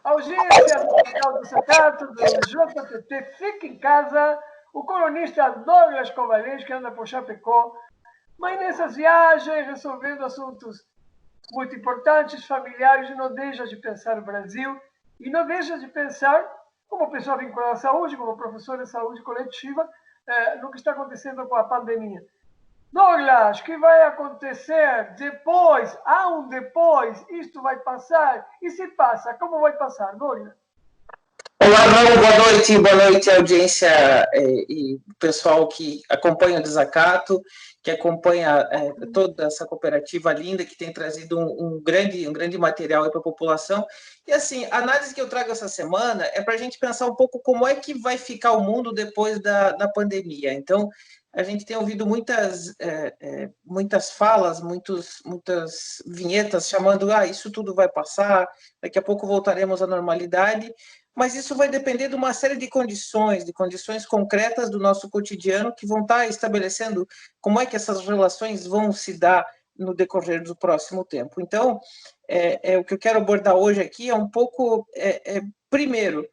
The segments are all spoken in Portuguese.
Audiência do Hospital do Santato, do JTT, fica em casa. O colunista Douglas Covalente, que anda por Chapecó, mas nessas viagens, resolvendo assuntos muito importantes, familiares, não deixa de pensar o Brasil e não deixa de pensar, como pessoa vinculada à saúde, como professor de saúde coletiva, no que está acontecendo com a pandemia. Douglas, o que vai acontecer depois? Há um depois? Isto vai passar? E se passa, como vai passar, Douglas? Olá, Raul, boa noite, audiência e pessoal que acompanha o Desacato, que acompanha toda essa cooperativa linda, que tem trazido um grande material para a população. E assim, a análise que eu trago essa semana é para a gente pensar um pouco como é que vai ficar o mundo depois da pandemia. Então, a gente tem ouvido muitas falas, muitas vinhetas chamando, isso tudo vai passar, daqui a pouco voltaremos à normalidade, mas isso vai depender de uma série de condições concretas do nosso cotidiano que vão estar estabelecendo como é que essas relações vão se dar no decorrer do próximo tempo. Então, o que eu quero abordar hoje aqui é um pouco, primeiro,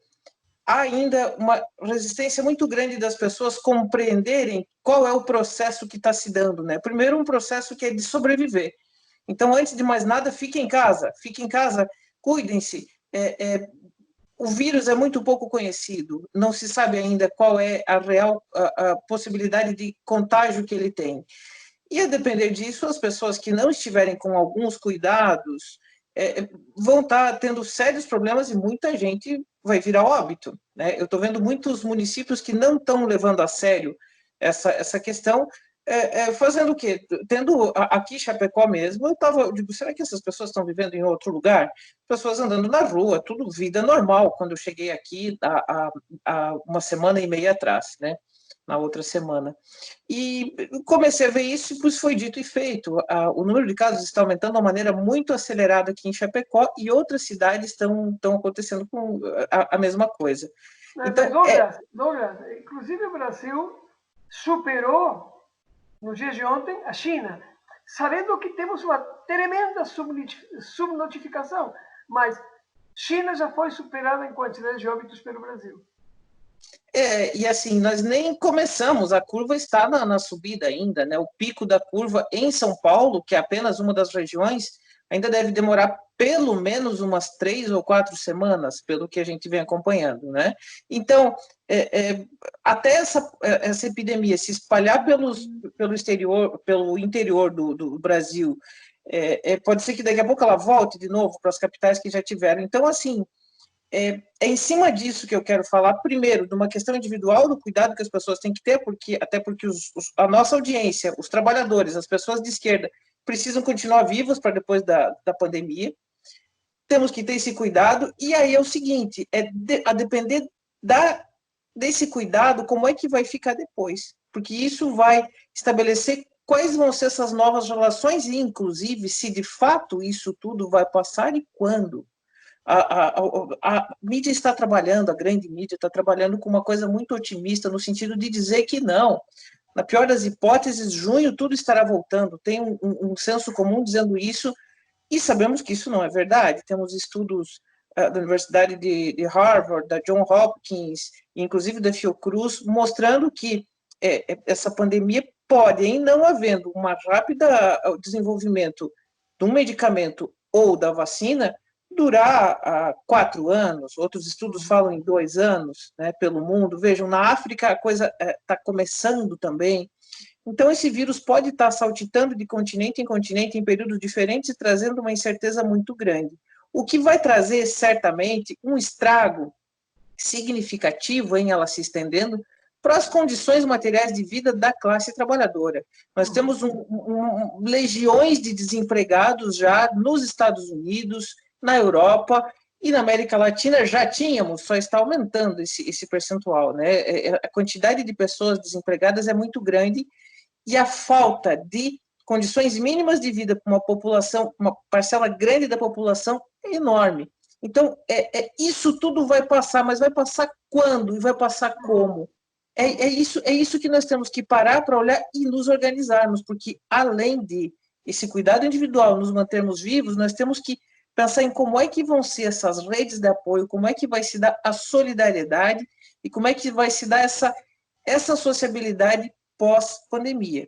há ainda uma resistência muito grande das pessoas compreenderem qual é o processo que está se dando, né? Primeiro, um processo que é de sobreviver. Então, antes de mais nada, fiquem em casa, cuidem-se. O vírus é muito pouco conhecido, não se sabe ainda qual é a real a possibilidade de contágio que ele tem. E a depender disso, as pessoas que não estiverem com alguns cuidados vão estar tendo sérios problemas e muita gente vai virar óbito, né? Eu estou vendo muitos municípios que não estão levando a sério essa questão, fazendo o quê? Tendo aqui em Chapecó mesmo, eu digo, será que essas pessoas estão vivendo em outro lugar? Pessoas andando na rua, tudo vida normal, quando eu cheguei aqui há uma semana e meia atrás, né? Na outra semana. E comecei a ver isso, pois foi dito e feito. O número de casos está aumentando de uma maneira muito acelerada aqui em Chapecó e outras cidades estão acontecendo com a mesma coisa. Então, Douglas, inclusive o Brasil superou, no dia de ontem, a China, sabendo que temos uma tremenda subnotificação, mas China já foi superada em quantidade de óbitos pelo Brasil. E assim, nós nem começamos, a curva está na subida ainda, né? O pico da curva em São Paulo, que é apenas uma das regiões, ainda deve demorar pelo menos umas 3 ou 4 semanas, pelo que a gente vem acompanhando, né? Então, até essa epidemia se espalhar pelo interior do Brasil, pode ser que daqui a pouco ela volte de novo para as capitais que já tiveram. Então, assim, é em cima disso que eu quero falar, primeiro, de uma questão individual, do cuidado que as pessoas têm que ter, até porque a nossa audiência, os trabalhadores, as pessoas de esquerda, precisam continuar vivos para depois da pandemia. Temos que ter esse cuidado, e aí é o seguinte, a depender desse cuidado, como é que vai ficar depois? Porque isso vai estabelecer quais vão ser essas novas relações, e inclusive, se de fato isso tudo vai passar e quando. A mídia está trabalhando, a grande mídia está trabalhando com uma coisa muito otimista, no sentido de dizer que não, na pior das hipóteses, junho tudo estará voltando. Tem um senso comum dizendo isso, e sabemos que isso não é verdade. Temos estudos da Universidade de Harvard, da Johns Hopkins, inclusive da Fiocruz, mostrando que essa pandemia pode, em não havendo um rápido desenvolvimento de um medicamento ou da vacina, durar 4 anos, outros estudos falam em 2 anos, né, pelo mundo. Vejam, na África a coisa está começando também. Então, esse vírus pode estar saltitando de continente em continente em períodos diferentes e trazendo uma incerteza muito grande. O que vai trazer, certamente, um estrago significativo em ela se estendendo para as condições materiais de vida da classe trabalhadora. Nós temos legiões de desempregados já nos Estados Unidos, na Europa e na América Latina já tínhamos, só está aumentando esse percentual, né? A quantidade de pessoas desempregadas é muito grande e a falta de condições mínimas de vida para uma população, uma parcela grande da população é enorme. Então, isso tudo vai passar, mas vai passar quando e vai passar como? É isso que nós temos que parar para olhar e nos organizarmos, porque além de esse cuidado individual, nos mantermos vivos, nós temos que pensar em como é que vão ser essas redes de apoio, como é que vai se dar a solidariedade e como é que vai se dar essa sociabilidade pós-pandemia.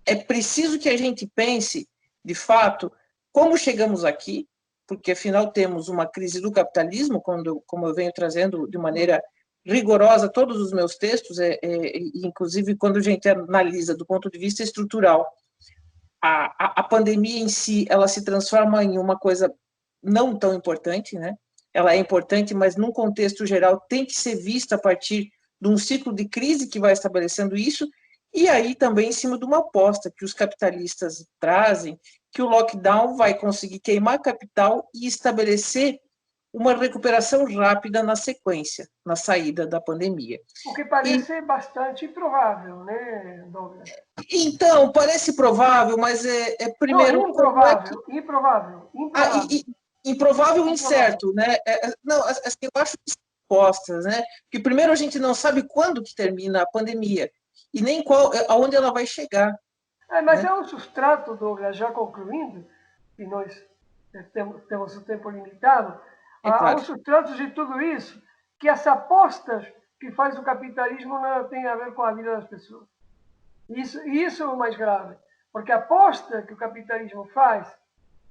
É preciso que a gente pense, de fato, como chegamos aqui, porque afinal temos uma crise do capitalismo, como eu venho trazendo de maneira rigorosa todos os meus textos, inclusive quando a gente analisa do ponto de vista estrutural, a pandemia em si, ela se transforma em uma coisa não tão importante, né? Ela é importante, mas num contexto geral tem que ser vista a partir de um ciclo de crise que vai estabelecendo isso, e aí também em cima de uma aposta que os capitalistas trazem, que o lockdown vai conseguir queimar capital e estabelecer uma recuperação rápida na sequência, na saída da pandemia. O que parece bastante improvável, né, Douglas? Então, parece provável, mas primeiro... Não, improvável, improvável. Improvável e incerto, né? Não, assim, eu acho que propostas, né? Porque primeiro a gente não sabe quando que termina a pandemia e nem aonde ela vai chegar. Mas né? é um substrato, Douglas, já concluindo, e nós temos o tempo limitado, há um substrato de tudo isso, que as apostas que faz o capitalismo não têm a ver com a vida das pessoas. Isso é o mais grave, porque a aposta que o capitalismo faz,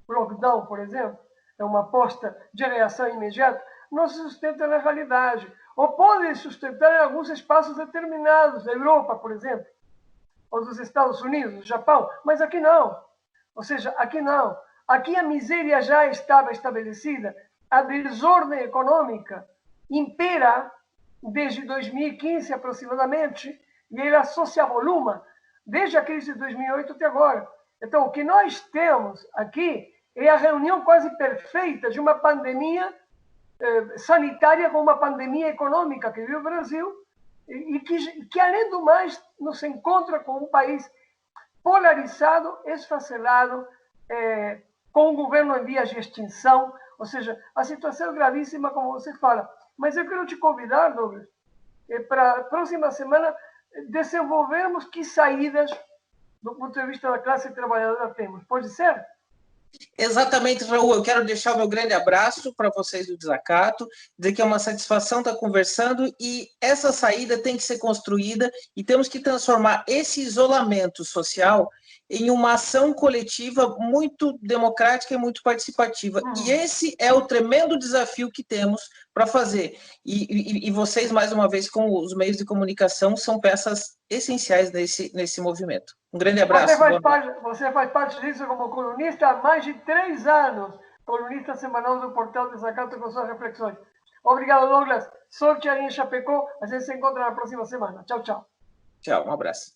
o lockdown, por exemplo, é uma aposta de reação imediata, não se sustenta na realidade. Ou pode sustentar em alguns espaços determinados, da Europa, por exemplo, ou dos Estados Unidos, do Japão, mas aqui não. Ou seja, aqui não. Aqui a miséria já estava estabelecida, a desordem econômica impera desde 2015 aproximadamente, e ela só se avoluma desde a crise de 2008 até agora. Então, o que nós temos aqui é a reunião quase perfeita de uma pandemia sanitária com uma pandemia econômica que vive o Brasil e que, além do mais, nos encontra com um país polarizado, esfacelado, com um governo em vias de extinção. Ou seja, a situação é gravíssima, como você fala. Mas eu quero te convidar, Douglas, para a próxima semana desenvolvermos que saídas, do ponto de vista da classe trabalhadora, temos. Pode ser? Exatamente, Raul. Eu quero deixar o meu grande abraço para vocês do Desacato, dizer que é uma satisfação estar conversando e essa saída tem que ser construída e temos que transformar esse isolamento social em uma ação coletiva muito democrática e muito participativa. E esse é o tremendo desafio que temos para fazer. E vocês, mais uma vez, com os meios de comunicação, são peças essenciais nesse movimento. Um grande abraço. Você faz parte disso como colunista há mais de 3 anos, colunista semanal do Portal Desacato com suas reflexões. Obrigado, Douglas. Sorte aí em Chapecó. A gente se encontra na próxima semana. Tchau, tchau. Tchau, um abraço.